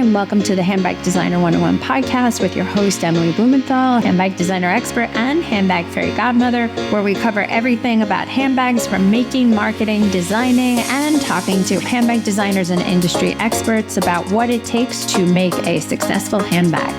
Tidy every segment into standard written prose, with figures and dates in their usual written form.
and welcome to the Handbag Designer 101 podcast with your host, Emily Blumenthal, handbag designer expert and handbag fairy godmother, where we cover everything about handbags from making, marketing, designing, and talking to handbag designers and industry experts about what it takes to make a successful handbag.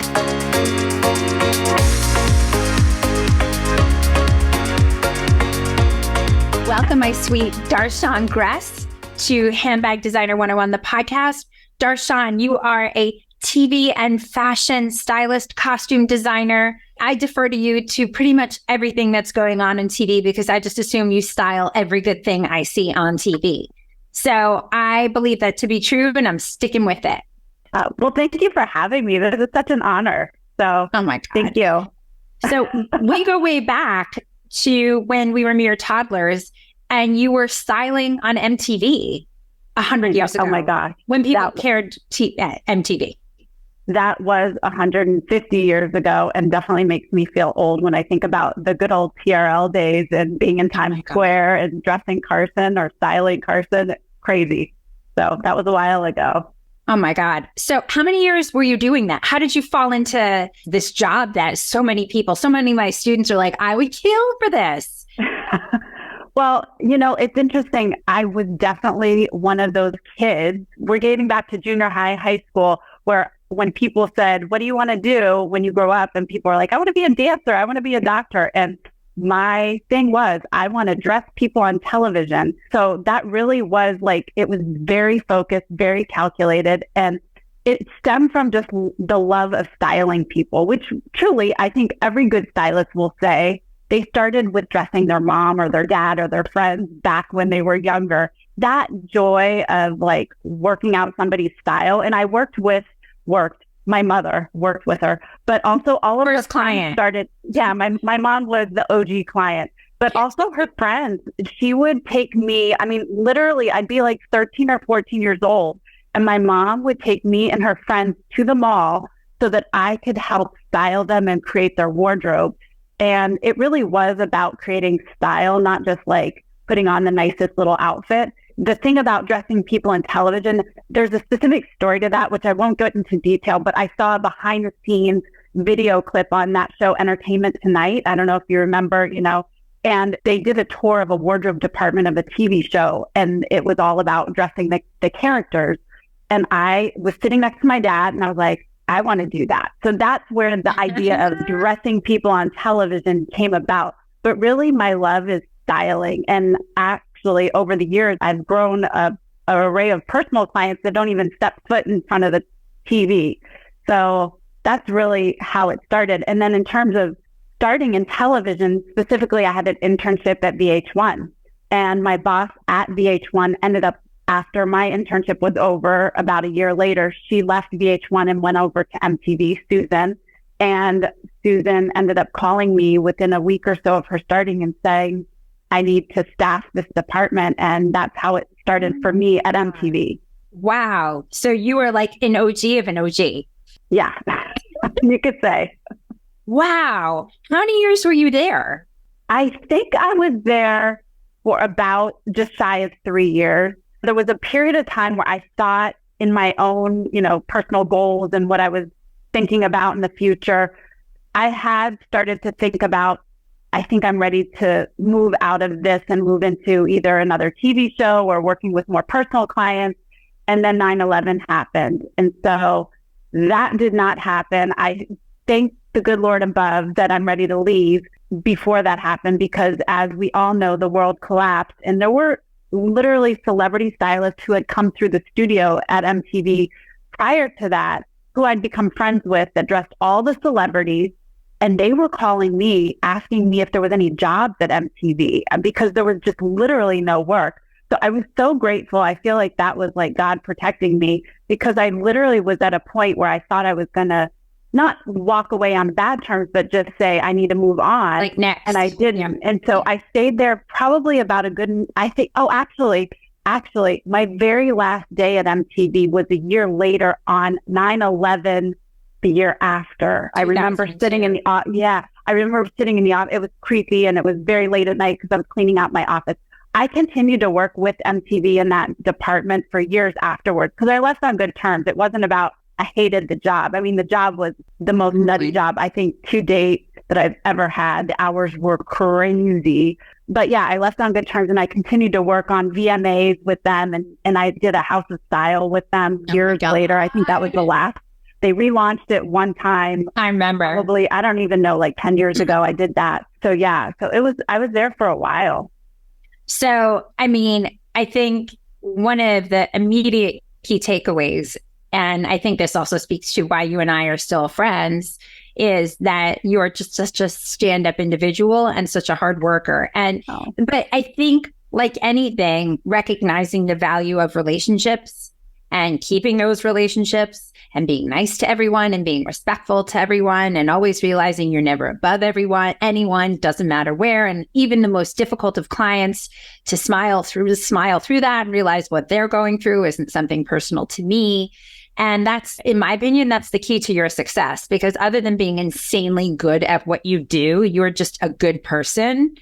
Welcome, my sweet Darnell Gress, to Handbag Designer 101, the podcast. Darnell, you are a TV and fashion stylist, costume designer. I defer to you to pretty much everything that's going on TV because I just assume you style every good thing I see on TV. So I believe that to be true, and I'm sticking with it. Well, thank you for having me. This is such an honor. So, oh my God. Thank you. So we go way back to when we were mere toddlers, and you were styling on MTV 100 years ago. Oh my gosh. When people cared MTV. That was 150 years ago, and definitely makes me feel old when I think about the good old TRL days and being in Times Square and dressing Carson or styling Carson. Crazy. So that was a while ago. Oh my God. So how many years were you doing that? How did you fall into this job that so many of my students are like, I would kill for this? Well, it's interesting. I was definitely one of those kids. We're getting back to junior high, high school, where when people said, what do you want to do when you grow up? And people are like, I want to be a dancer. I want to be a doctor. And my thing was, I want to dress people on television. So that really was it was very focused, very calculated. And it stemmed from just the love of styling people, which truly, I think every good stylist will say, they started with dressing their mom or their dad or their friends back when they were younger. That joy of working out somebody's style. And I my mother worked with her, but also all of her clients started. Yeah, my mom was the OG client, but also her friends. She would take me, literally I'd be 13 or 14 years old. And my mom would take me and her friends to the mall so that I could help style them and create their wardrobe. And it really was about creating style, not just putting on the nicest little outfit. The thing about dressing people on television, there's a specific story to that, which I won't go into detail, but I saw a behind the scenes video clip on that show, Entertainment Tonight. I don't know if you remember, and they did a tour of a wardrobe department of a TV show. And it was all about dressing the characters. And I was sitting next to my dad and I was like, I want to do that. So that's where the idea of dressing people on television came about. But really, my love is styling. And actually, over the years, I've grown an array of personal clients that don't even step foot in front of the TV. So that's really how it started. And then in terms of starting in television, specifically, I had an internship at VH1. And my boss at VH1 ended up, after my internship was over, about a year later, she left VH1 and went over to MTV, Susan. And Susan ended up calling me within a week or so of her starting and saying, I need to staff this department. And that's how it started for me at MTV. Wow. So you were like an OG of an OG. Yeah, you could say. Wow. How many years were you there? I think I was there for about just shy of 3 years. There was a period of time where I thought in my own, personal goals and what I was thinking about in the future, I had started to think about, I think I'm ready to move out of this and move into either another TV show or working with more personal clients. And then 9/11 happened. And so that did not happen. I thank the good Lord above that I'm ready to leave before that happened, because as we all know, the world collapsed and there were literally celebrity stylists who had come through the studio at MTV prior to that, who I'd become friends with, that dressed all the celebrities. And they were calling me, asking me if there was any jobs at MTV because there was just literally no work. So I was so grateful. I feel like that was God protecting me, because I literally was at a point where I thought I was going to not walk away on bad terms, but just say, I need to move on. Next. And I didn't. Yeah. And so I stayed there probably about actually, my very last day at MTV was a year later on 9/11, the year after. I remember sitting in the office. It was creepy and it was very late at night because I was cleaning out my office. I continued to work with MTV in that department for years afterwards because I left on good terms. It wasn't about I hated the job. I mean, the job was the most nutty job, I think, to date that I've ever had. The hours were crazy. But yeah, I left on good terms, and I continued to work on VMAs with them. And I did a House of Style with them years later. I think that was the last. They relaunched it one time. I remember. Probably, I don't even know, like 10 years ago, I did that. So yeah, I was there for a while. So, I mean, I think one of the immediate key takeaways, and I think this also speaks to why you and I are still friends, is that you're just such a stand-up individual and such a hard worker. But I think, like anything, recognizing the value of relationships and keeping those relationships and being nice to everyone and being respectful to everyone and always realizing you're never above anyone, doesn't matter where. And even the most difficult of clients, to smile through that and realize what they're going through isn't something personal to me. And that's, in my opinion, that's the key to your success, because other than being insanely good at what you do, you're just a good person.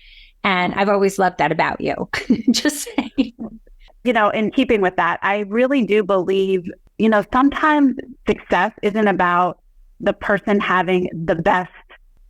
And I've always loved that about you. Just saying. You know, in keeping with that, I really do believe, you know, sometimes success isn't about the person having the best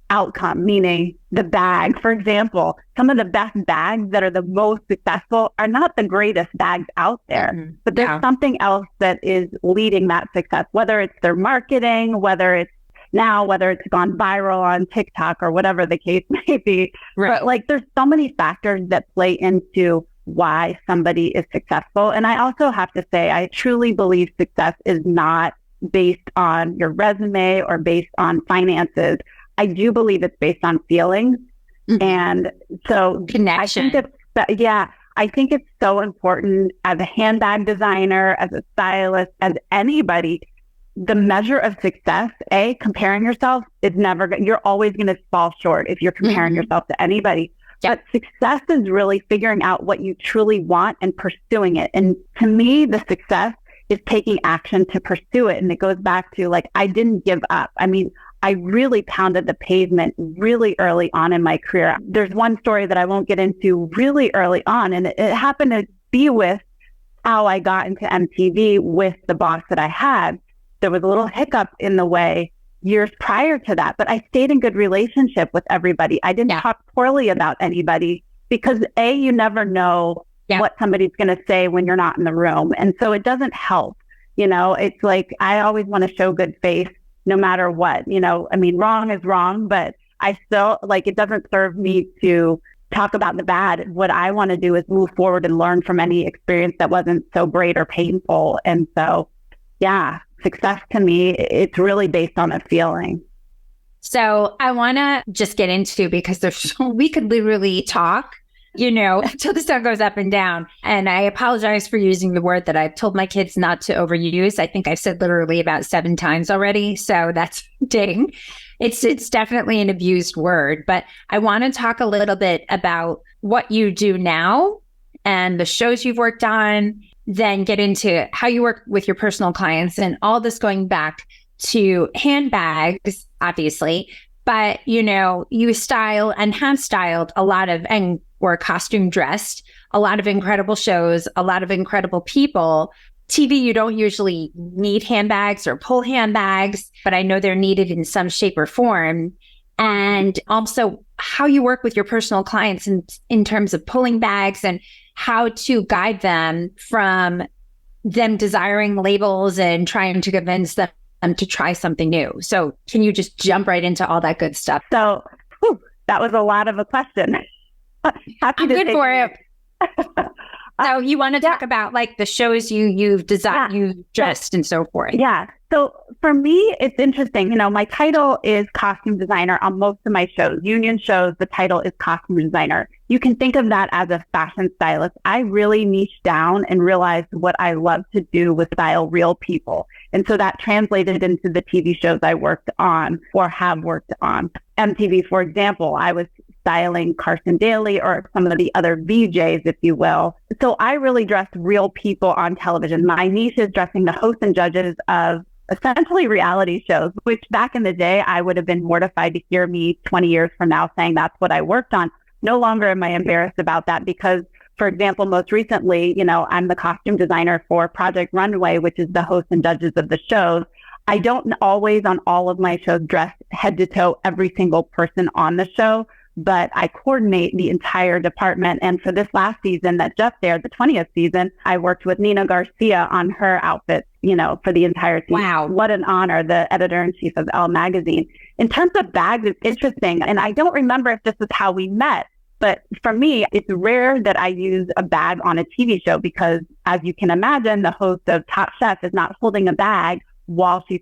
outcome, meaning the bag. For example, some of the best bags that are the most successful are not the greatest bags out there, but there's something else that is leading that success, whether it's their marketing, whether it's gone viral on TikTok or whatever the case may be. Right. But like, there's so many factors that play into why somebody is successful. And I also have to say, I truly believe success is not based on your resume or based on finances. I do believe it's based on feelings. And so connection. I think it's so important as a handbag designer, as a stylist, as anybody. The measure of success, comparing yourself is you're always going to fall short if you're comparing yourself to anybody. But success is really figuring out what you truly want and pursuing it. And to me, the success is taking action to pursue it. And it goes back to, like, I didn't give up. I mean, I really pounded the pavement really early on in my career. There's one story that I won't get into really early on, and it happened to be with how I got into MTV with the boss that I had. There was a little hiccup in the way years prior to that, but I stayed in good relationship with everybody. I didn't talk poorly about anybody because you never know what somebody's going to say when you're not in the room. And so it doesn't help. You know, it's like, I always want to show good faith no matter what. You know, I mean, wrong is wrong, but I still, like, it doesn't serve me to talk about the bad. What I want to do is move forward and learn from any experience that wasn't so great or painful. And so, success to me, it's really based on a feeling. So I want to just get into, because we could literally talk, you know, until the sun goes up and down. And I apologize for using the word that I've told my kids not to overuse. I think I've said literally about 7 times already. So that's ding. It's definitely an abused word. But I want to talk a little bit about what you do now and the shows you've worked on, then get into how you work with your personal clients, and all this going back to handbags, obviously. But, you know, you style and have styled a lot of, and were costume dressed, a lot of incredible shows, a lot of incredible people. TV, you don't usually need handbags or pull handbags, but I know they're needed in some shape or form. And also how you work with your personal clients in terms of pulling bags, and how to guide them from them desiring labels and trying to convince them to try something new. So can you just jump right into all that good stuff? So that was a lot of a question. I'm good for it. So you want to talk about, like, the shows you've designed, you've dressed, and so forth. Yeah. So for me, it's interesting. You know, my title is costume designer on most of my shows. Union shows, the title is costume designer. You can think of that as a fashion stylist. I really niched down and realized what I love to do was style real people. And so that translated into the TV shows I worked on or have worked on. MTV, for example, I was styling Carson Daly or some of the other VJs, if you will. So I really dressed real people on television. My niche is dressing the hosts and judges of essentially reality shows, which back in the day, I would have been mortified to hear me 20 years from now saying that's what I worked on. No longer am I embarrassed about that because, for example, most recently, you know, I'm the costume designer for Project Runway, which is the hosts and judges of the shows. I don't always on all of my shows dress head to toe every single person on the show, but I coordinate the entire department. And for this last season that just aired, the 20th season, I worked with Nina Garcia on her outfits, for the entire season. Wow. What an honor, the editor-in-chief of Elle magazine. In terms of bags, it's interesting. And I don't remember if this is how we met, but for me, it's rare that I use a bag on a TV show because, as you can imagine, the host of Top Chef is not holding a bag while she's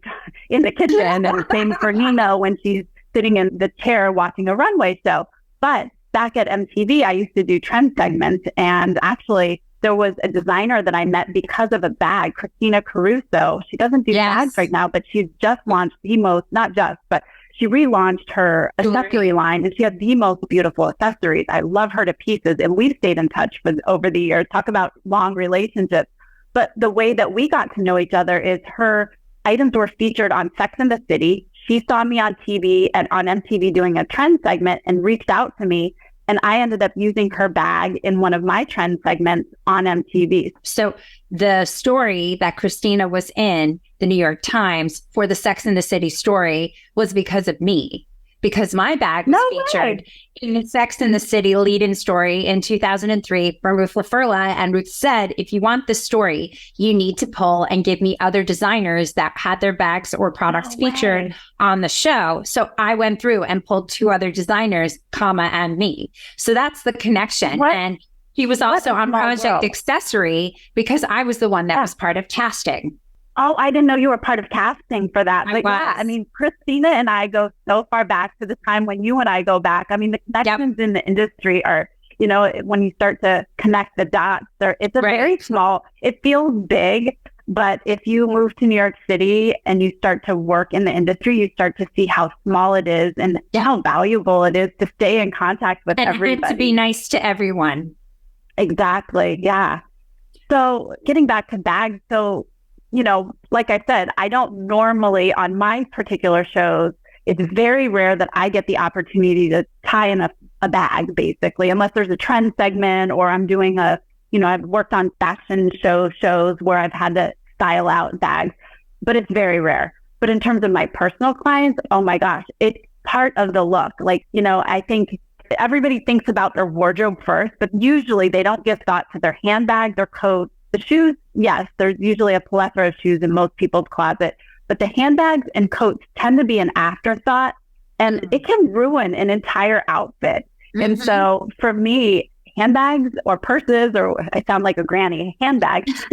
in the kitchen. And same for Nina when she's sitting in the chair watching a runway show. But back at MTV, I used to do trend segments. And actually, there was a designer that I met because of a bag, Christina Caruso. She doesn't do bags right now, but she's just launched the most, not just, but she relaunched her accessory line, and she had the most beautiful accessories. I love her to pieces, and we've stayed in touch over the years. Talk about long relationships. But the way that we got to know each other is her items were featured on Sex and the City. She saw me on TV and on MTV doing a trend segment and reached out to me. And I ended up using her bag in one of my trend segments on MTV. So the story that Christina was in the New York Times for the Sex and the City story was because of me, because my bag was featured in the Sex and the City lead-in story in 2003 from Ruth LaFurla. And Ruth said, if you want this story, you need to pull and give me other designers that had their bags or products featured on the show. So I went through and pulled 2 other designers, and me. So that's the connection. And he was also on Project Accessory because I was the one that was part of casting. Oh, I didn't know you were part of casting for that. But I mean, Christina and I go so far back to the time when you and I go back. I mean, the connections in the industry are, when you start to connect the dots, it's a very small, it feels big, but if you move to New York City and you start to work in the industry, you start to see how small it is and how valuable it is to stay in contact with everybody. And to be nice to everyone. Exactly. Yeah. So getting back to bags. So, like I said, I don't normally on my particular shows, it's very rare that I get the opportunity to tie in a bag, basically, unless there's a trend segment or I'm doing I've worked on fashion shows where I've had to style out bags, but it's very rare. But in terms of my personal clients, oh my gosh, it's part of the look. I think everybody thinks about their wardrobe first, but usually they don't give thought to their handbag, their coat. The shoes, yes, there's usually a plethora of shoes in most people's closet, but the handbags and coats tend to be an afterthought, and it can ruin an entire outfit. And so for me, handbags or purses, or I sound like a granny, handbags,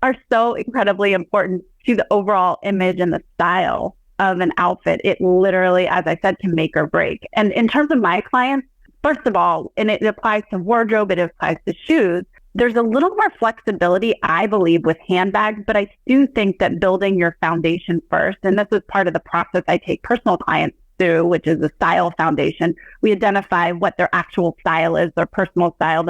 are so incredibly important to the overall image and the style of an outfit. It literally, as I said, can make or break. And in terms of my clients, first of all, and it applies to wardrobe, it applies to shoes, there's a little more flexibility, I believe, with handbags, but I do think that building your foundation first, and this is part of the process I take personal clients through, which is a style foundation. We identify what their actual style is, their personal style,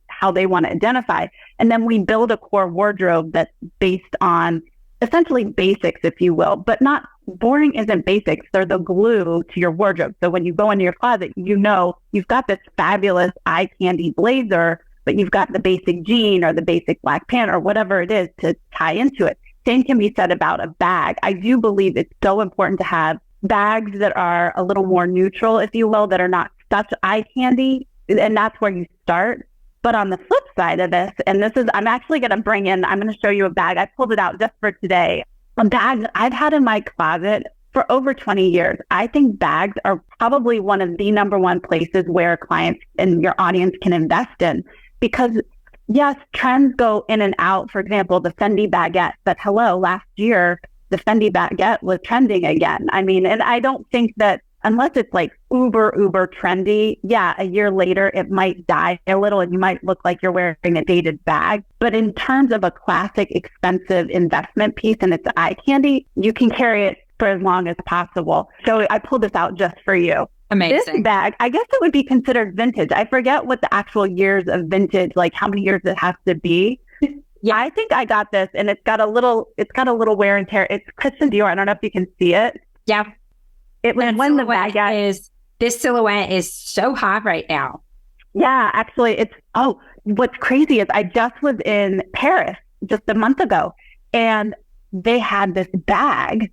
how they want to identify. And then we build a core wardrobe that's based on essentially basics, if you will, but not boring isn't basics. They're the glue to your wardrobe. So when you go into your closet, you've got this fabulous eye candy blazer, but you've got the basic jean or the basic black pant or whatever it is to tie into it. Same can be said about a bag. I do believe it's so important to have bags that are a little more neutral, if you will, that are not such eye candy. And that's where you start. But on the flip side of this, and I'm actually going to show you a bag. I pulled it out just for today. A bag I've had in my closet for over 20 years. I think bags are probably one of the number one places where clients and your audience can invest in. Because yes, trends go in and out. For example, the Fendi baguette, but last year, the Fendi baguette was trending again. I mean, and I don't think that unless it's like uber trendy, a year later, it might die a little and you might look like you're wearing a dated bag. But in terms of a classic, expensive investment piece and it's eye candy, you can carry it for as long as possible. So I pulled this out just for you. Amazing. This bag, I guess it would be considered vintage. I forget what the actual years of vintage, like how many years it has to be. Yeah, I think I got this, and it's got a little wear and tear. It's Christian Dior. I don't know if you can see it. Yeah, it was when the bag this silhouette is so hot right now. Yeah, actually, what's crazy is I just was in Paris just a month ago, and they had this bag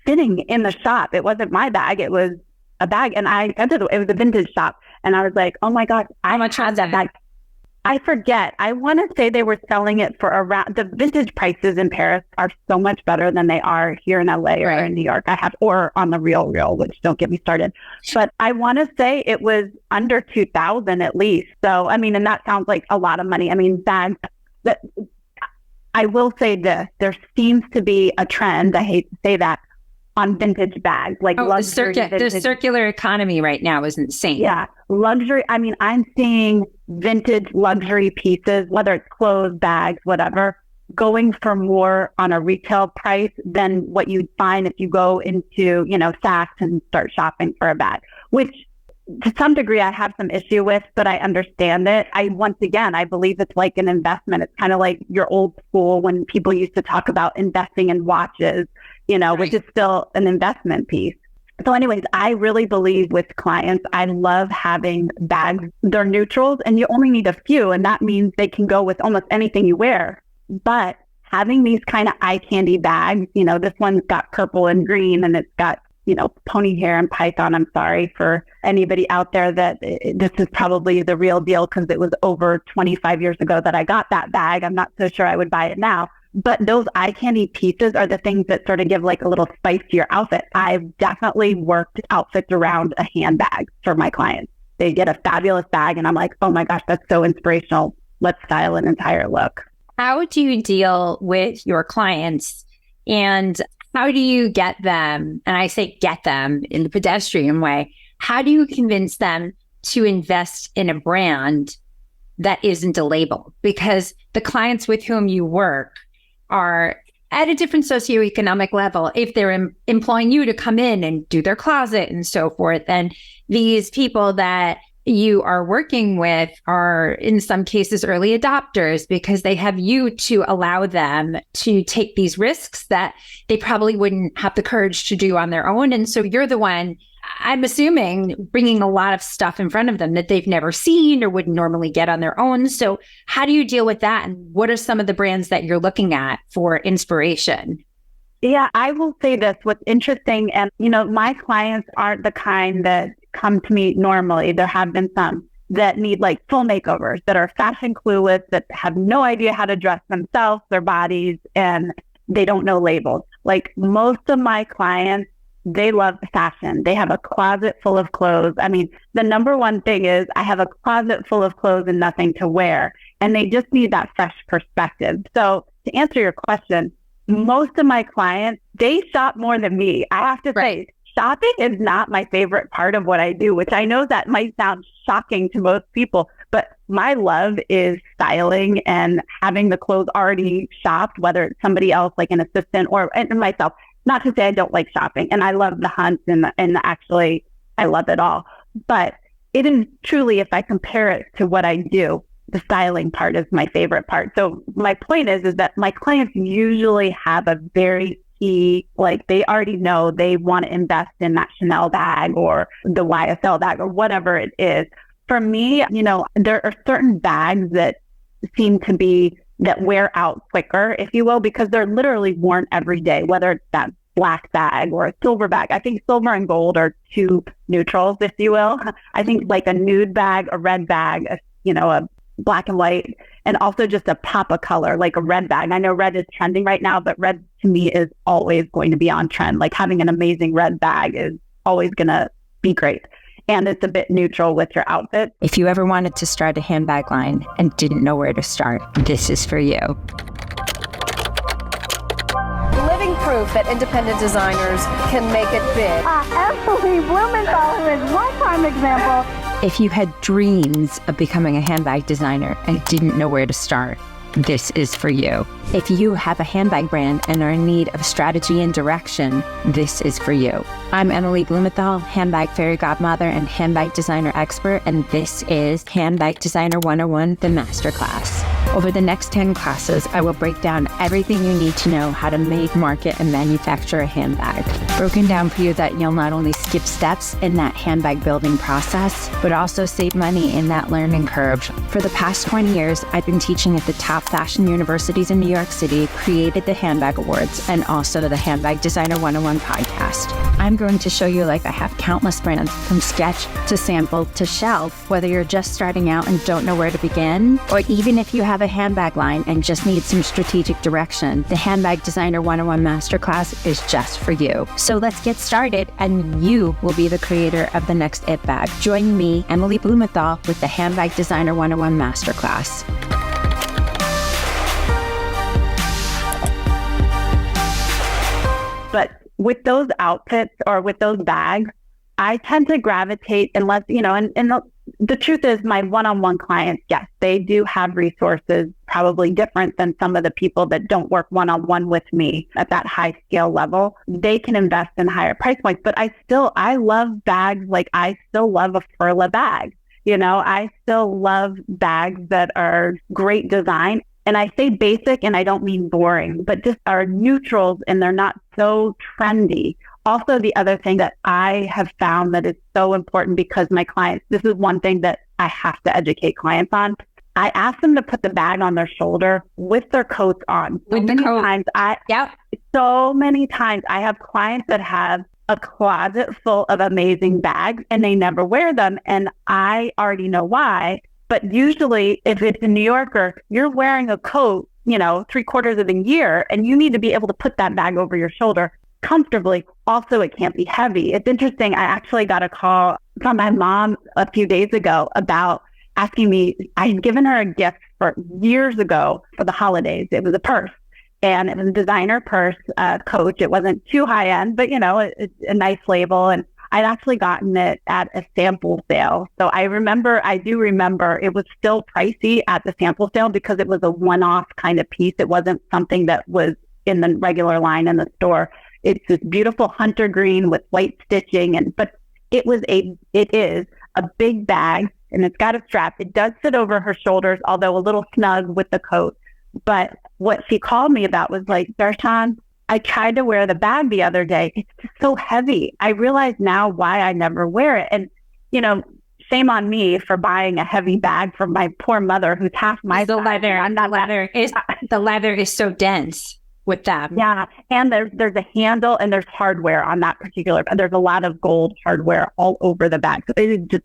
sitting in the shop. It wasn't my bag. It was a bag. And I entered it was a vintage shop. And I was like, oh my gosh, how much was that bag? I forget. I want to say they were selling it for around, the vintage prices in Paris are so much better than they are here in LA or in New York. Or on the Real, which don't get me started. But I want to say it was under 2,000 at least. So, I mean, and that sounds like a lot of money. I mean, bags that I will say this, there seems to be a trend, I hate to say that, on vintage bags, like luxury. The circular economy right now is insane. Yeah. Luxury. I mean, I'm seeing vintage luxury pieces, whether it's clothes, bags, whatever, going for more on a retail price than what you'd find if you go into, Saks and start shopping for a bag, which to some degree I have some issue with, but I understand it. I believe it's like an investment. It's kind of like your old school when people used to talk about investing in watches, which is still an investment piece. So anyways, I really believe with clients, I love having bags. They're neutrals and you only need a few. And that means they can go with almost anything you wear. But having these kind of eye candy bags, this one's got purple and green and it's got, pony hair and python. I'm sorry for anybody out there that this is probably the real deal because it was over 25 years ago that I got that bag. I'm not so sure I would buy it now. But those eye candy pieces are the things that sort of give like a little spice to your outfit. I've definitely worked outfits around a handbag for my clients. They get a fabulous bag and I'm like, oh my gosh, that's so inspirational. Let's style an entire look. How do you deal with your clients and how do you get them? And I say get them in the pedestrian way. How do you convince them to invest in a brand that isn't a label? Because the clients with whom you work are at a different socioeconomic level. If they're employing you to come in and do their closet and so forth, then these people that you are working with are in some cases early adopters because they have you to allow them to take these risks that they probably wouldn't have the courage to do on their own. And so you're the one, I'm assuming, bringing a lot of stuff in front of them that they've never seen or wouldn't normally get on their own. So how do you deal with that? And what are some of the brands that you're looking at for inspiration? Yeah, I will say this. What's interesting, and my clients aren't the kind that come to me normally. There have been some that need like full makeovers, that are fashion clueless, that have no idea how to dress themselves, their bodies, and they don't know labels. Like most of my clients, they love fashion. They have a closet full of clothes. I mean, the number one thing is I have a closet full of clothes and nothing to wear. And they just need that fresh perspective. So to answer your question, most of my clients, they shop more than me. I have to say, shopping is not my favorite part of what I do, which I know that might sound shocking to most people, but my love is styling and having the clothes already shopped, whether it's somebody else like an assistant or myself. Not to say I don't like shopping, and I love the hunts and actually I love it all. But it is truly, if I compare it to what I do, the styling part is my favorite part. So my point is that my clients usually have a very key, like they already know they want to invest in that Chanel bag or the YSL bag or whatever it is. For me, there are certain bags that seem to be that wear out quicker, if you will, because they're literally worn every day, whether it's that black bag or a silver bag. I think silver and gold are two neutrals, if you will. I think like a nude bag, a red bag, a black and white, and also just a pop of color, like a red bag. I know red is trending right now, but red to me is always going to be on trend. Like having an amazing red bag is always going to be great. And it's a bit neutral with your outfit. If you ever wanted to start a handbag line and didn't know where to start, this is for you. Living proof that independent designers can make it big. Emily Blumenthal, who is one prime example. If you had dreams of becoming a handbag designer and didn't know where to start, this is for you. If you have a handbag brand and are in need of strategy and direction, this is for you. I'm Emily Blumenthal, handbag fairy godmother and handbag designer expert, and this is Handbag Designer 101, the masterclass. Over the next 10 classes, I will break down everything you need to know how to make, market, and manufacture a handbag. broken down for you that you'll not only skip steps in that handbag building process, but also save money in that learning curve. For the past 20 years, I've been teaching at the top fashion universities in New York City, created the Handbag Awards, and also the Handbag Designer 101 podcast. I'm going to show you like I have countless brands from sketch to sample to shelf, whether you're just starting out and don't know where to begin, or even if you have a handbag line and just need some strategic direction, the Handbag Designer 101 Masterclass is just for you. So let's get started, and you will be the creator of the next it bag. Join me, Emily Blumenthal, with the Handbag Designer 101 Masterclass. But with those outfits or with those bags, I tend to gravitate unless, and the truth is my one-on-one clients, yes, they do have resources probably different than some of the people that don't work one-on-one with me at that high scale level. They can invest in higher price points, but I love bags. Like I still love a Furla bag. I still love bags that are great design. And I say basic, and I don't mean boring, but just are neutrals and they're not so trendy. Also, the other thing that I have found that is so important because my clients, this is one thing that I have to educate clients on. I ask them to put the bag on their shoulder with their coats on. So many times I have clients that have a closet full of amazing bags and they never wear them. And I already know why. But usually if it's a New Yorker, you're wearing a coat, 3/4 of the year, and you need to be able to put that bag over your shoulder comfortably. Also, it can't be heavy. It's interesting. I actually got a call from my mom a few days ago about asking me, I had given her a gift for years ago for the holidays. It was a purse, and it was a designer purse, Coach. It wasn't too high end, but a nice label. And I'd actually gotten it at a sample sale. So I do remember it was still pricey at the sample sale because it was a one-off kind of piece. It wasn't something that was in the regular line in the store. It's this beautiful hunter green with white stitching, but it is a big bag and it's got a strap. It does sit over her shoulders, although a little snug with the coat. But what she called me about was like, 𝐷Arshan, I tried to wear the bag the other day. It's just so heavy. I realize now why I never wear it. And, shame on me for buying a heavy bag for my poor mother who's half my size. The leather is so dense with them. Yeah. And there's a handle and there's hardware on that particular, there's a lot of gold hardware all over the bag. So it is just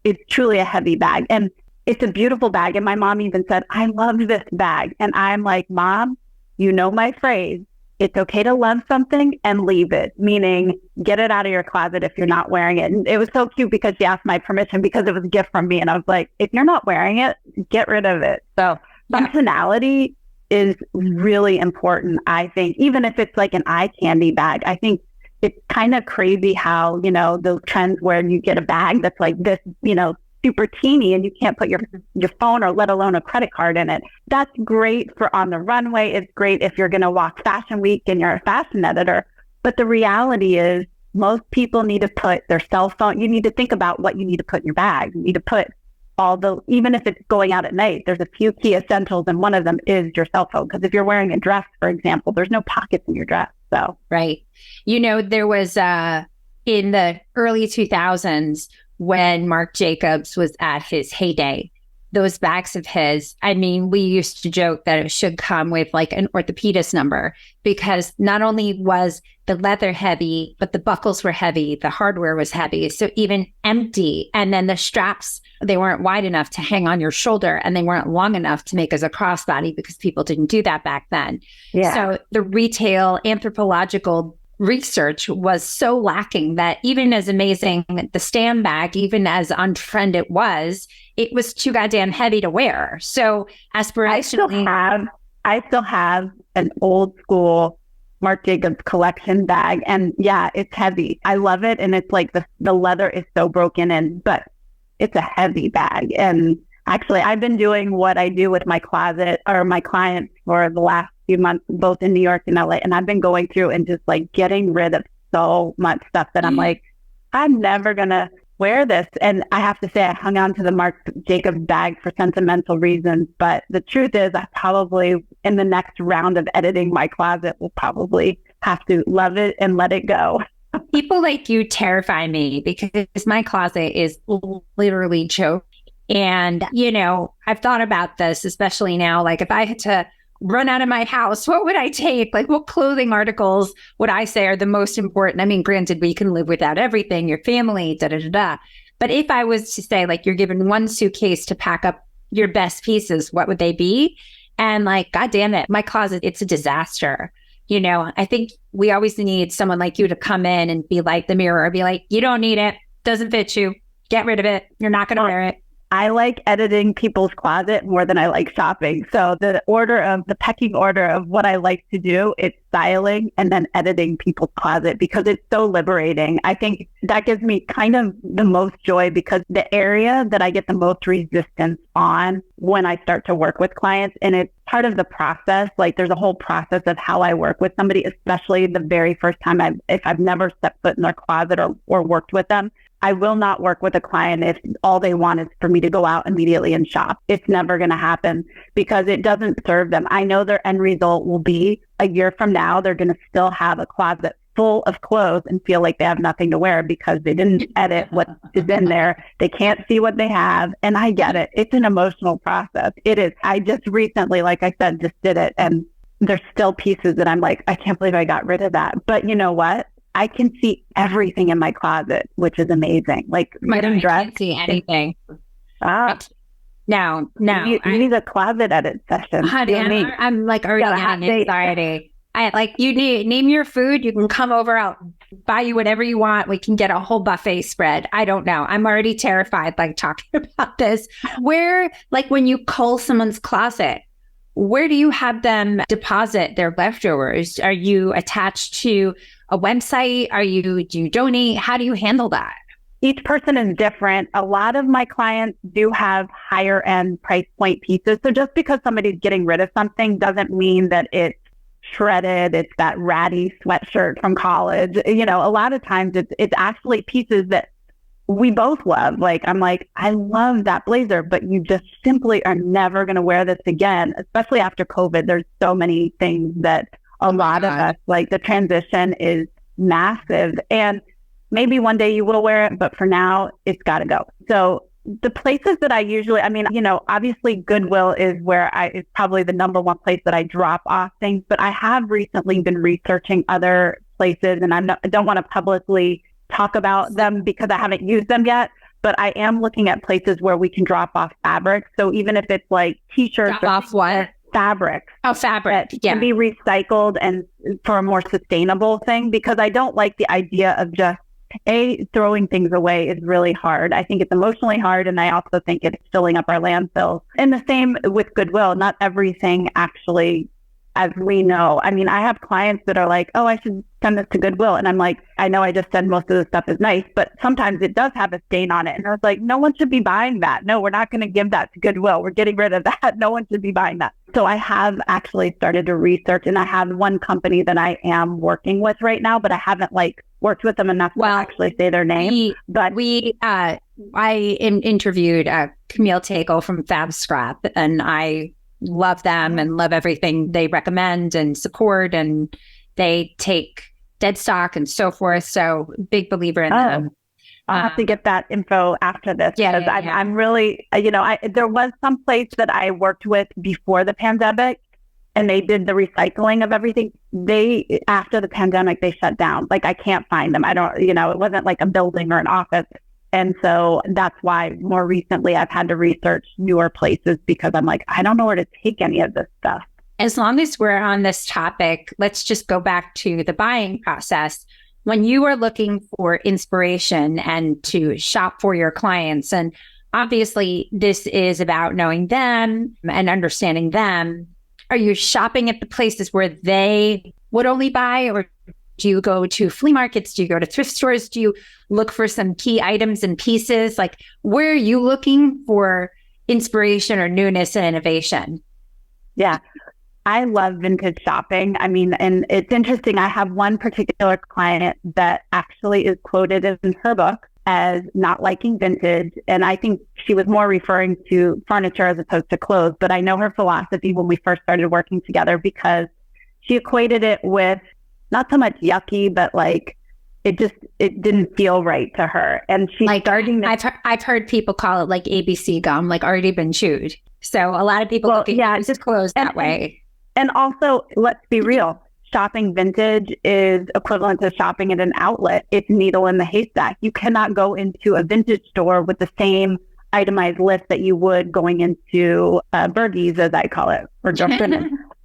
it's truly a heavy bag. And it's a beautiful bag. And my mom even said, I love this bag. And I'm like, Mom, my phrase. It's okay to love something and leave it, meaning get it out of your closet if you're not wearing it. And it was so cute because she asked my permission because it was a gift from me. And I was like, if you're not wearing it, get rid of it. So functionality is really important, I think, even if it's like an eye candy bag. I think it's kind of crazy how, those trends where you get a bag that's like this, super teeny and you can't put your phone or let alone a credit card in it. That's great for on the runway. It's great if you're going to walk Fashion Week and you're a fashion editor. But the reality is most people need to put their cell phone. You need to think about what you need to put in your bag. You need to put even if it's going out at night, there's a few key essentials and one of them is your cell phone. Because if you're wearing a dress, for example, there's no pockets in your dress. So, right. There was in the early 2000s, when Marc Jacobs was at his heyday, those bags of his, we used to joke that it should come with like an orthopedist number because not only was the leather heavy, but the buckles were heavy, the hardware was heavy. So even empty, and then the straps, they weren't wide enough to hang on your shoulder and they weren't long enough to make as a crossbody because people didn't do that back then. Yeah. So the retail anthropological research was so lacking that even as amazing the Stan bag, even as on trend it was too goddamn heavy to wear. So aspirationally, I still have an old school Marc Jacobs collection bag, and yeah, it's heavy. I love it, and it's like the leather is so broken in, but it's a heavy bag. And actually, I've been doing what I do with my closet or my clients for the last few months, both in New York and LA. And I've been going through and just like getting rid of so much stuff that I'm like, I'm never going to wear this. And I have to say, I hung on to the Marc Jacobs bag for sentimental reasons. But the truth is, I probably, in the next round of editing my closet, will probably have to love it and let it go. People like you terrify me because my closet is literally choked. And, I've thought about this, especially now, like if I had to run out of my house, what would I take? Like what clothing articles would I say are the most important? I mean, granted, we can live without everything, your family, da, da, da, da. But if I was to say, like, you're given one suitcase to pack up your best pieces, what would they be? And like, God damn it, my closet, it's a disaster. I think we always need someone like you to come in and be like the mirror, be like, you don't need it. Doesn't fit you. Get rid of it. You're not going to wear it. I like editing people's closet more than I like shopping. So the pecking order of what I like to do, it's styling and then editing people's closet because it's so liberating. I think that gives me kind of the most joy because the area that I get the most resistance on when I start to work with clients, and it's part of the process. Like there's a whole process of how I work with somebody, especially the very first time if I've never stepped foot in their closet or worked with them. I will not work with a client if all they want is for me to go out immediately and shop. It's never going to happen because it doesn't serve them. I know their end result will be a year from now, they're going to still have a closet full of clothes and feel like they have nothing to wear because they didn't edit what is in there. They can't see what they have. And I get it. It's an emotional process. It is. I just recently, like I said, just did it. And there's still pieces that I'm like, I can't believe I got rid of that. But you know what? I can see everything in my closet, which is amazing. Like I can't see anything. No. You need a closet edit session. Honey, I'm like already having anxiety. You name your food. You can come over. I'll buy you whatever you want. We can get a whole buffet spread. I don't know. I'm already terrified, like talking about this. Where, like when you cull someone's closet, where do you have them deposit their leftovers? Are you attached to a website? Do you donate? How do you handle that? Each person is different. A lot of my clients do have higher end price point pieces. So just because somebody's getting rid of something doesn't mean that it's shredded. It's that ratty sweatshirt from college. A lot of times it's actually pieces that we both love. Like, I'm like, I love that blazer, but you just simply are never going to wear this again, especially after COVID. There's so many things that a lot of us, like the transition is massive. And maybe one day you will wear it, but for now, it's got to go. So the places that I usually, obviously Goodwill is where it's probably the number one place that I drop off things, but I have recently been researching other places and I don't want to publicly talk about them because I haven't used them yet, but I am looking at places where we can drop off fabric. So even if it's like t-shirts drop off what? Fabric. Oh, fabric. Yeah. Can be recycled and for a more sustainable thing, because I don't like the idea of just throwing things away is really hard. I think it's emotionally hard. And I also think it's filling up our landfills. And the same with Goodwill. Not everything actually, as we know. I mean, I have clients that are like, oh, I should send this to Goodwill. And I'm like, I know I just said most of the stuff is nice, but sometimes it does have a stain on it. And I was like, no one should be buying that. No, we're not going to give that to Goodwill. We're getting rid of that. No one should be buying that. So I have actually started to research, and I have one company that I am working with right now, but I haven't worked with them enough to actually say their name. I interviewed Camille Tagle from Fab Scrap, and I love them and love everything they recommend and support, and they take dead stock and so forth. So big believer in them. I'll have to get that info after this. Yeah, I'm really, there was some place that I worked with before the pandemic, and they did the recycling of everything. After the pandemic, they shut down. Like, I can't find them. I don't, it wasn't like a building or an office. And so that's why more recently I've had to research newer places, because I'm like, I don't know where to take any of this stuff. As long as we're on this topic, let's just go back to the buying process. When you are looking for inspiration and to shop for your clients, and obviously this is about knowing them and understanding them, are you shopping at the places where they would only buy, or do you go to flea markets? Do you go to thrift stores? Do you look for some key items and pieces? Like, where are you looking for inspiration or newness and innovation? Yeah, I love vintage shopping. I mean, and it's interesting. I have one particular client that actually is quoted in her book as not liking vintage. And I think she was more referring to furniture as opposed to clothes. But I know her philosophy when we first started working together, because she equated it with not so much yucky, but like it didn't feel right to her. And she's like starting to... I've heard people call it like ABC gum, like already been chewed. So a lot of people look at used clothes that way. And also, let's be real. Shopping vintage is equivalent to shopping at an outlet. It's needle in the haystack. You cannot go into a vintage store with the same itemized list that you would going into 𝐉𝐨𝐬𝐧, as I call it, or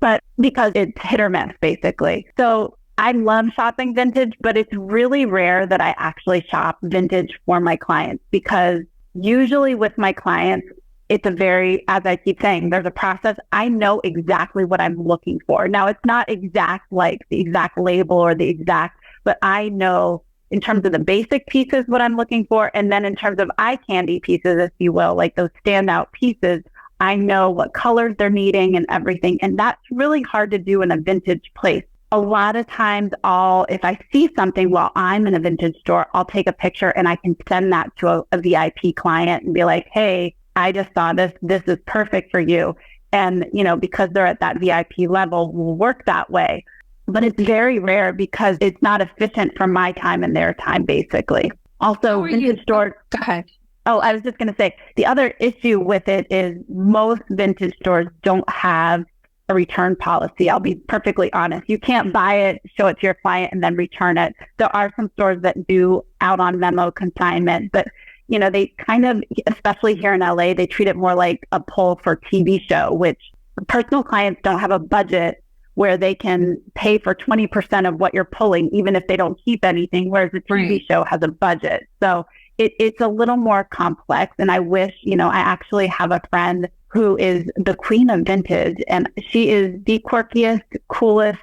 but because it's hit or miss, basically. So I love shopping vintage, but it's really rare that I actually shop vintage for my clients, because usually with my clients, it's a very, as I keep saying, there's a process. I know exactly what I'm looking for. Now, it's not exact, like the exact label or the exact, but I know in terms of the basic pieces what I'm looking for. And then in terms of eye candy pieces, if you will, like those standout pieces, I know what colors they're needing and everything. And that's really hard to do in a vintage place. A lot of times if I see something while I'm in a vintage store, I'll take a picture and I can send that to a VIP client and be like, hey, I just saw this. This is perfect for you. And, because they're at that VIP level, we'll work that way. But it's very rare because it's not efficient for my time and their time, basically. Also, vintage stores... Go ahead. Oh, I was just going to say, the other issue with it is most vintage stores don't have a return policy. I'll be perfectly honest. You can't buy it, show it to your client, and then return it. There are some stores that do out on memo consignment, but they kind of, especially here in LA, they treat it more like a pull for TV show, which personal clients don't have a budget where they can pay for 20% of what you're pulling, even if they don't keep anything, whereas a TV show has a budget. So it's a little more complex. And I wish, I actually have a friend who is the queen of vintage, and she is the quirkiest, coolest,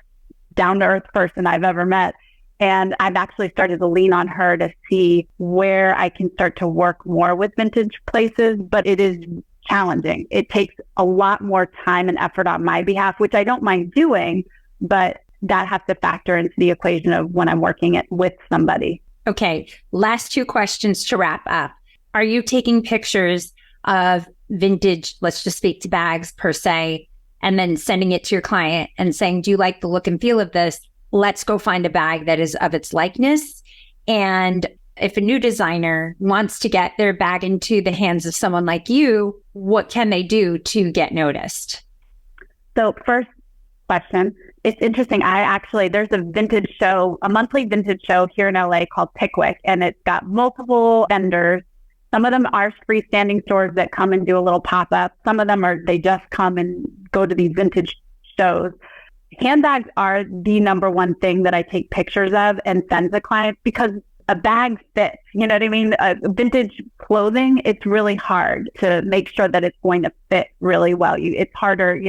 down-to-earth person I've ever met. And I've actually started to lean on her to see where I can start to work more with vintage places, but it is challenging. It takes a lot more time and effort on my behalf, which I don't mind doing, but that has to factor into the equation of when I'm working with somebody. Okay, last two questions to wrap up. Are you taking pictures of vintage, let's just speak to bags per se, and then sending it to your client and saying, do you like the look and feel of this? Let's go find a bag that is of its likeness. And if a new designer wants to get their bag into the hands of someone like you, what can they do to get noticed? So first question, it's interesting. There's a monthly vintage show here in LA called Pickwick, and it's got multiple vendors. Some of them are freestanding stores that come and do a little pop-up. Some of them they just come and go to these vintage shows. Handbags are the number one thing that I take pictures of and send to clients, because a bag fits, you know what I mean? Vintage clothing, it's really hard to make sure that it's going to fit really well. It's harder,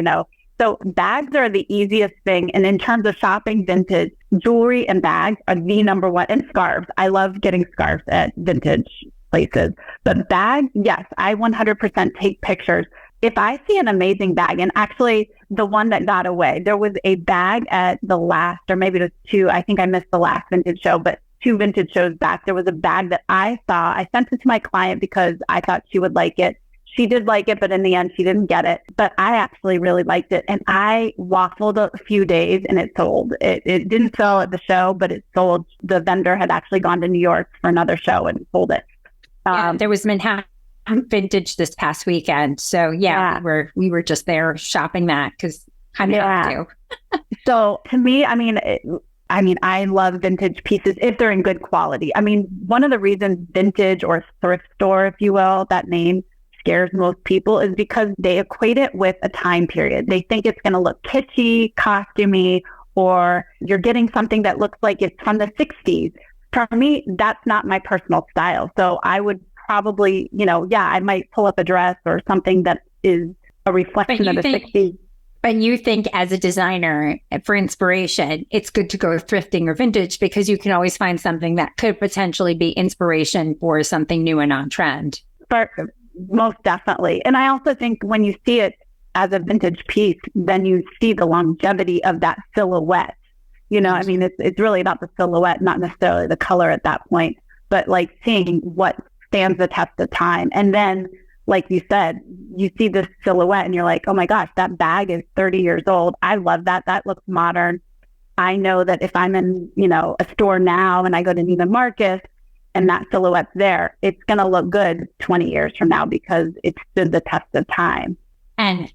So bags are the easiest thing. And in terms of shopping vintage, jewelry and bags are the number one, and scarves. I love getting scarves at vintage places. But bags, yes, I 100% take pictures. If I see an amazing bag, and actually the one that got away, there was a bag at the last, or maybe it was two, I think I missed the last vintage show, but 2 vintage shows back, there was a bag that I saw. I sent it to my client because I thought she would like it. She did like it, but in the end, she didn't get it. But I actually really liked it. And I waffled a few days and it sold. It didn't sell at the show, but it sold. The vendor had actually gone to New York for another show and sold it. There was Manhattan Vintage this past weekend. So we were just there shopping that because kind of have to. So to me, I love vintage pieces if they're in good quality. One of the reasons vintage or thrift store, if you will, that name scares most people is because they equate it with a time period. They think it's going to look kitschy, costumey, or you're getting something that looks like it's from the 60s. For me, that's not my personal style. So I would probably, I might pull up a dress or something that is a reflection of the 60s. But you think as a designer, for inspiration, it's good to go thrifting or vintage because you can always find something that could potentially be inspiration for something new and on trend. Most definitely. And I also think when you see it as a vintage piece, then you see the longevity of that silhouette. It's really about the silhouette, not necessarily the color at that point, but like seeing what stands the test of time. And then, like you said, you see this silhouette and you're like, oh my gosh, that bag is 30 years old. I love that. That looks modern. I know that if I'm in, a store now and I go to Neiman Marcus and that silhouette's there, it's going to look good 20 years from now because it stood the test of time. And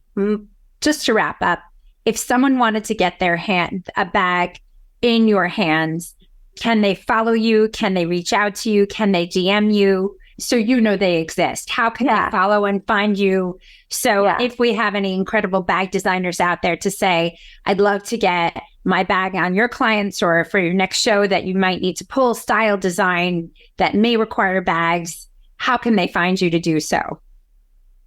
just to wrap up, if someone wanted to get a bag in your hands, can they follow you? Can they reach out to you? Can they DM you? So they exist. How can they follow and find you? So if we have any incredible bag designers out there to say, I'd love to get my bag on your clients, or for your next show that you might need to pull style design that may require bags, how can they find you to do so?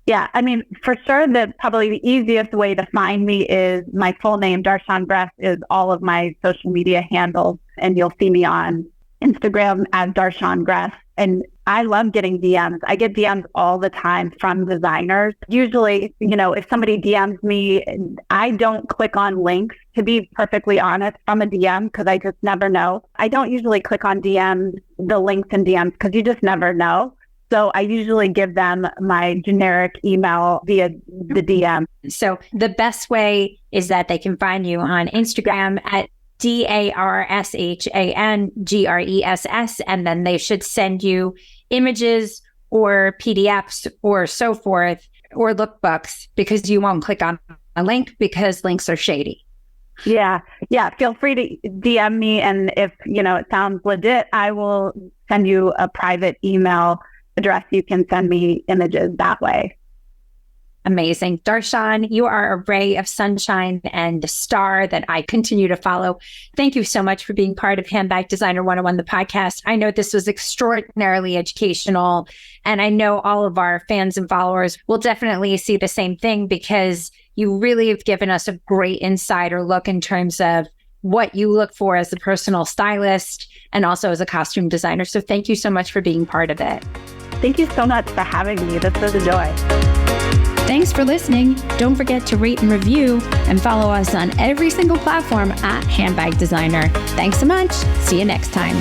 Yeah, I mean, for sure, probably the easiest way to find me is my full name, Darnell Gress, is all of my social media handles. And you'll see me on Instagram as Darnell Gress. And I love getting DMs. I get DMs all the time from designers. Usually, if somebody DMs me, I don't click on links, to be perfectly honest, from a DM, because I just never know. I don't usually click on DMs, the links in DMs, because you just never know. So I usually give them my generic email via the DM. So the best way is that they can find you on Instagram at DARSHANGRESS, and then they should send you images or PDFs or so forth, or lookbooks, because you won't click on a link because links are shady. Yeah. Feel free to DM me. And if, it sounds legit, I will send you a private email address. You can send me images that way. Amazing. Darnell, you are a ray of sunshine and a star that I continue to follow. Thank you so much for being part of Handbag Designer 101, the podcast. I know this was extraordinarily educational, and I know all of our fans and followers will definitely see the same thing, because you really have given us a great insider look in terms of what you look for as a personal stylist and also as a costume designer. So thank you so much for being part of it. Thank you so much for having me. This was a joy. Thanks for listening. Don't forget to rate and review and follow us on every single platform at Handbag Designer. Thanks so much. See you next time.